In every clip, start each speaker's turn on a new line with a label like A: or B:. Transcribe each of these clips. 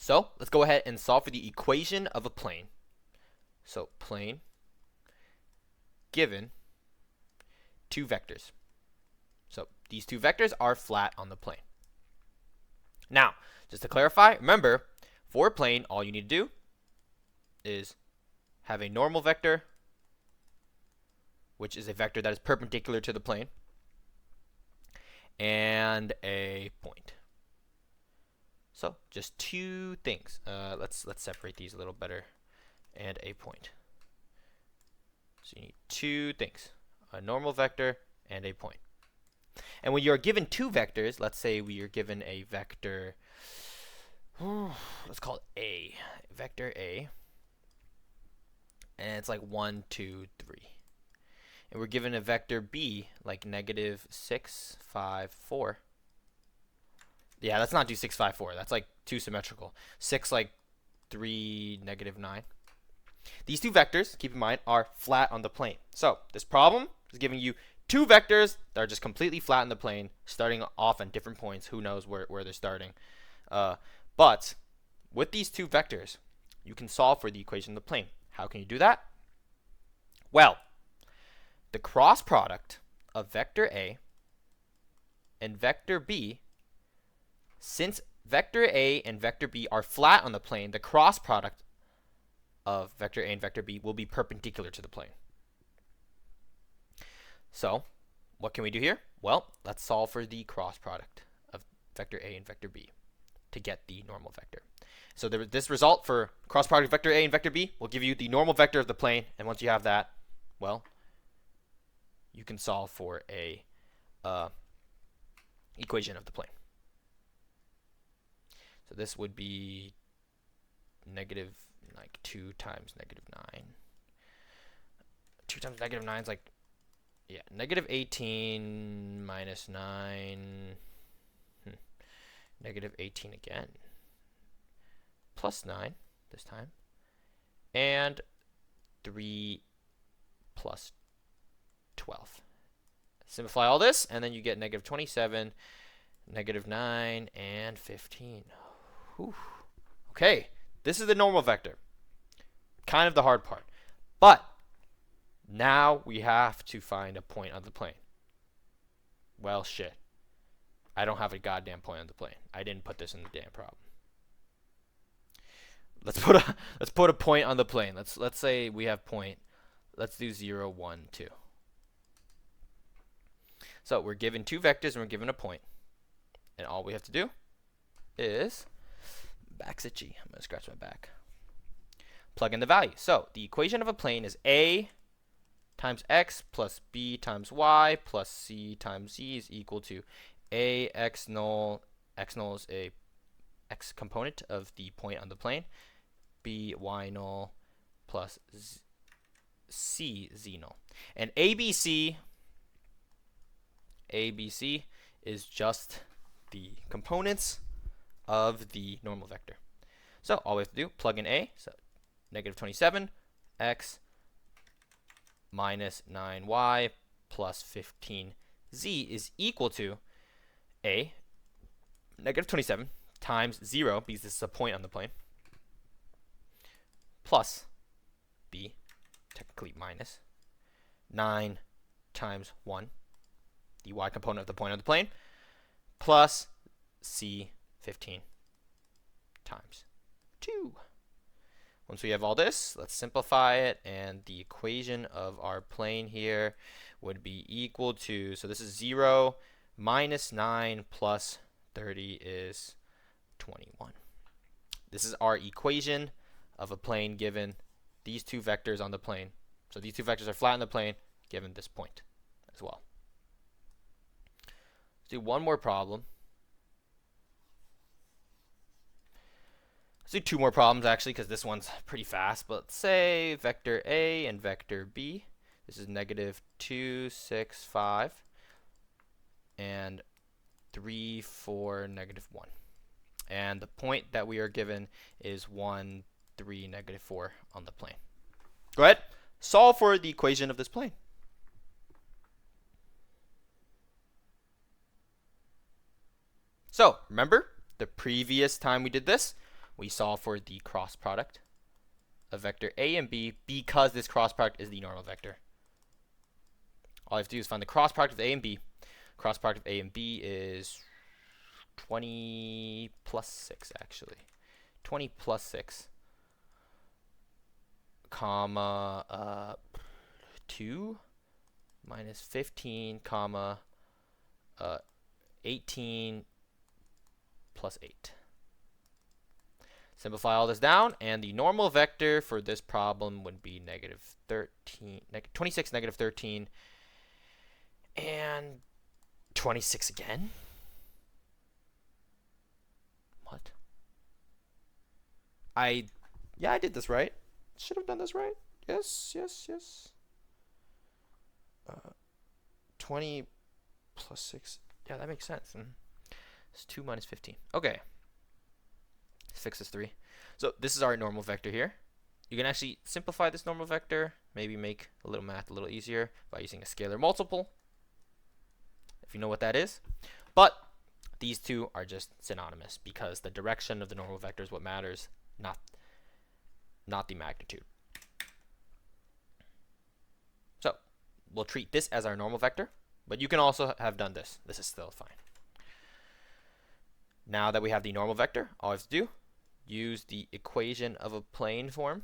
A: So let's go ahead and solve for the equation of a plane. So plane given two vectors. So these two vectors are flat on the plane. Now, just to clarify, remember, for a plane, all you need to do is have a normal vector, which is a vector that is perpendicular to the plane, and a point. So just two things. Let's separate these a little better. And a point. So you need two things: a normal vector and a point. And when you're given two vectors, let's say we are given a vector, let's call it A, vector A, and it's like 1, 2, 3. And we're given a vector B, like negative 6, 5, 4. Yeah, let's not do 6, 5, 4. That's like too symmetrical. 6, like 3, negative 9. These two vectors, keep in mind, are flat on the plane. So this problem is giving you two vectors that are just completely flat in the plane, starting off at different points. Who knows where they're starting. But with these two vectors, you can solve for the equation of the plane. How can you do that? Well, the cross product of vector A and vector B, since vector A and vector B are flat on the plane, the cross product of vector A and vector B will be perpendicular to the plane. So what can we do here? Well, let's solve for the cross product of vector A and vector B to get the normal vector. So this result for cross product of vector A and vector B will give you the normal vector of the plane, and once you have that, well, you can solve for a equation of the plane. So this would be negative like 2 times negative 9. 2 times negative 9 is like, yeah, negative 18 minus 9. Negative 18 again. Plus 9 this time. And 3 plus 12. Simplify all this, and then you get negative 27, negative 9, and 15. Whew. Okay, this is the normal vector. Kind of the hard part. But now we have to find a point on the plane. Well, shit. I don't have a goddamn point on the plane. I didn't put this in the damn problem. Let's put a point on the plane. Let's say we have point. Let's do 0, 1, 2. So we're given two vectors and we're given a point. And all we have to do is, back's itchy. I'm going to scratch my back. Plug in the value. So the equation of a plane is A times x plus b times y plus c times z is equal to a x null. X null is a x component of the point on the plane. B y null plus c z null. And ABC is just the components of the normal vector. So all we have to do, plug in A. So negative 27 x minus 9y plus 15z is equal to A, negative 27 times 0, because this is a point on the plane, plus B, technically minus 9 times 1, the y component of the point on the plane, plus C 15 times 2. Once we have all this, let's simplify it, and the equation of our plane here would be equal to, so this is 0 minus 9 plus 30 is 21. This is our equation of a plane given these two vectors on the plane. So these two vectors are flat on the plane given this point as well. Let's do one more problem. Let's do two more problems actually, because this one's pretty fast. But let's say vector A and vector B. This is negative 2, 6, 5, and 3, 4, negative 1. And the point that we are given is 1, 3, negative 4 on the plane. Go ahead, solve for the equation of this plane. So remember the previous time we did this, we solve for the cross product of vector A and B because this cross product is the normal vector. All I have to do is find the cross product of A and B. Cross product of A and B is 20 plus 6, actually. 20 plus 6, comma, 2 minus 15, comma, 18 plus 8. Simplify all this down, and the normal vector for this problem would be negative 13, 26, negative 13, and 26 again. What? Yeah, I did this right. Should have done this right. Yes. 20 plus 6. Yeah, that makes sense. It's 2 minus 15. Okay. Let's fix this 3. So this is our normal vector here. You can actually simplify this normal vector, maybe make a little math a little easier by using a scalar multiple, if you know what that is. But these two are just synonymous because the direction of the normal vector is what matters, not the magnitude. So we'll treat this as our normal vector, but you can also have done this. This is still fine. Now that we have the normal vector, all we have to do, use the equation of a plane form.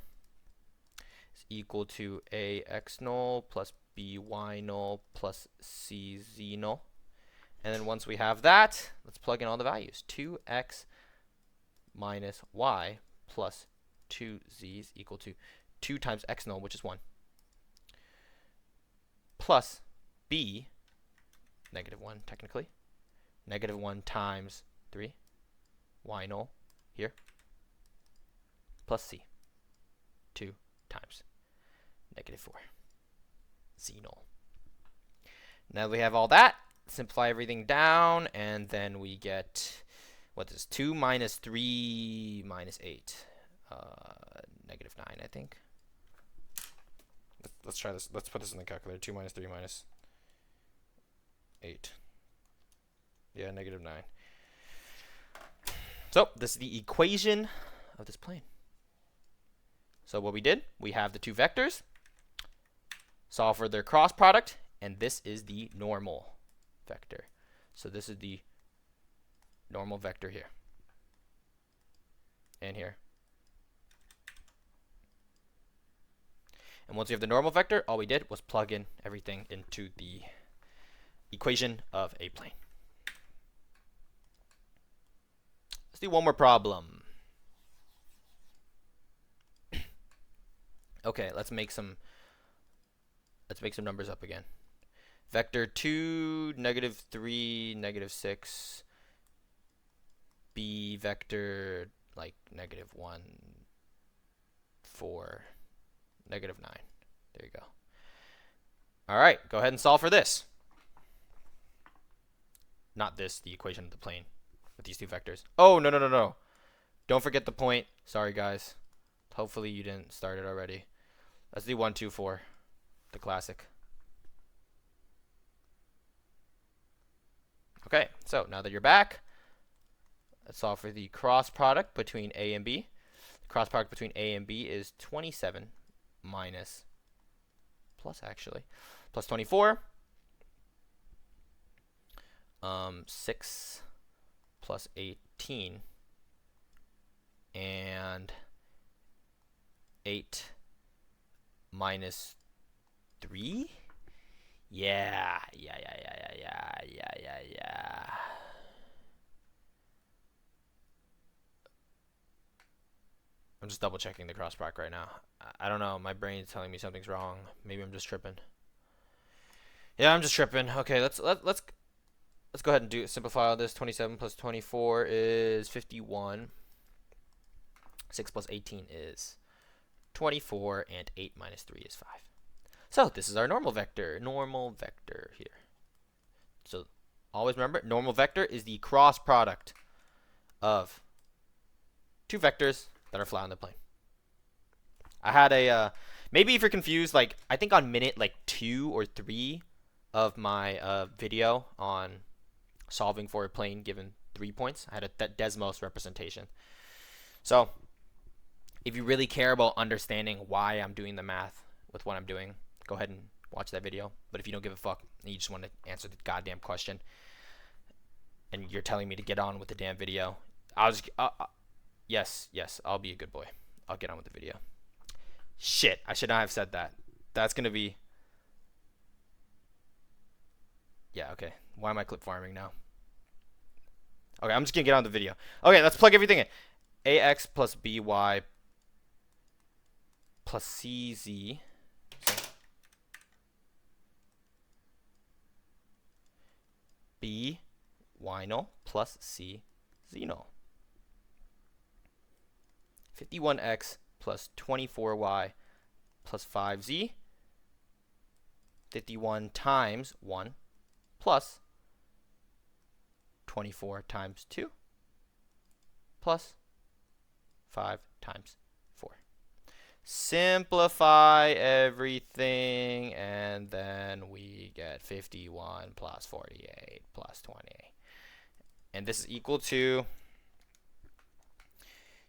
A: It's equal to ax null plus by null plus cz null. And then once we have that, let's plug in all the values. 2x minus y plus 2z is equal to 2 times x null, which is 1, plus b, negative 1 technically, negative 1 times 3, y null here, plus c, 2 times negative 4, z null. Now that we have all that, simplify everything down, and then we get, what is 2 minus 3 minus 8? Negative 9, I think. Let's try this. Let's put this in the calculator. 2 minus 3 minus 8. Yeah, negative 9. So this is the equation of this plane. So what we did, we have the two vectors, solve for their cross product, and this is the normal vector. So this is the normal vector here and here. And once we have the normal vector, all we did was plug in everything into the equation of a plane. Let's do one more problem. Okay, let's make some numbers up again. Vector 2, negative 3, negative 6. B vector like negative 1, 4, negative 9. There you go. All right, go ahead and solve for this. Not this, the equation of the plane with these two vectors. Oh, no. Don't forget the point. Sorry, guys. Hopefully you didn't start it already. Let's do 1, 2, 4, the classic. Okay, so now that you're back, let's solve for the cross product between A and B. The cross product between A and B is 27 minus, plus 24. 6 plus 18 and 8 minus 3. Yeah. I'm just double checking the cross product right now. I don't know. My brain is telling me something's wrong. Maybe I'm just tripping. Yeah, I'm just tripping. Okay, let's go ahead and simplify all this. 27 plus 24 is 51. 6 plus 18 is 24, and 8 minus 3 is 5. So this is our normal vector here. So always remember, normal vector is the cross product of two vectors that are flat on the plane. I had a, maybe if you're confused, like I think on minute like 2 or 3 of my video on solving for a plane given 3 points, I had a Desmos representation. So if you really care about understanding why I'm doing the math with what I'm doing, go ahead and watch that video. But if you don't give a fuck and you just want to answer the goddamn question and you're telling me to get on with the damn video, yes, I'll be a good boy. I'll get on with the video. Shit, I should not have said that. That's gonna be... Yeah, okay. Why am I clip farming now? Okay, I'm just gonna get on the video. Okay, let's plug everything in. AX plus BY plus CZ. B Y null plus C Z null. 51x plus 24y plus 5z. 51 times 1 plus 24 times 2 plus 5 times 4. Simplify everything, and then we get 51 plus 48 plus 28. And this is equal to...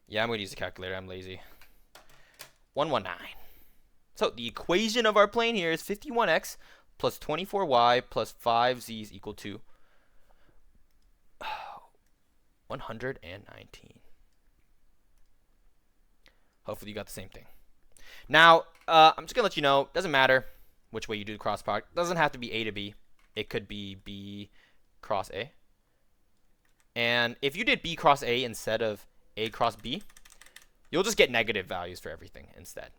A: Yeah, I'm going to use a calculator. I'm lazy. 119. So the equation of our plane here is 51x plus 24y plus 5z is equal to 119. Hopefully you got the same thing. Now, I'm just going to let you know, it doesn't matter which way you do the cross product. It doesn't have to be A to B. It could be B cross A. And if you did B cross A instead of A cross B, you'll just get negative values for everything instead.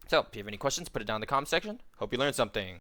A: So, if you have any questions, put it down in the comment section. Hope you learned something.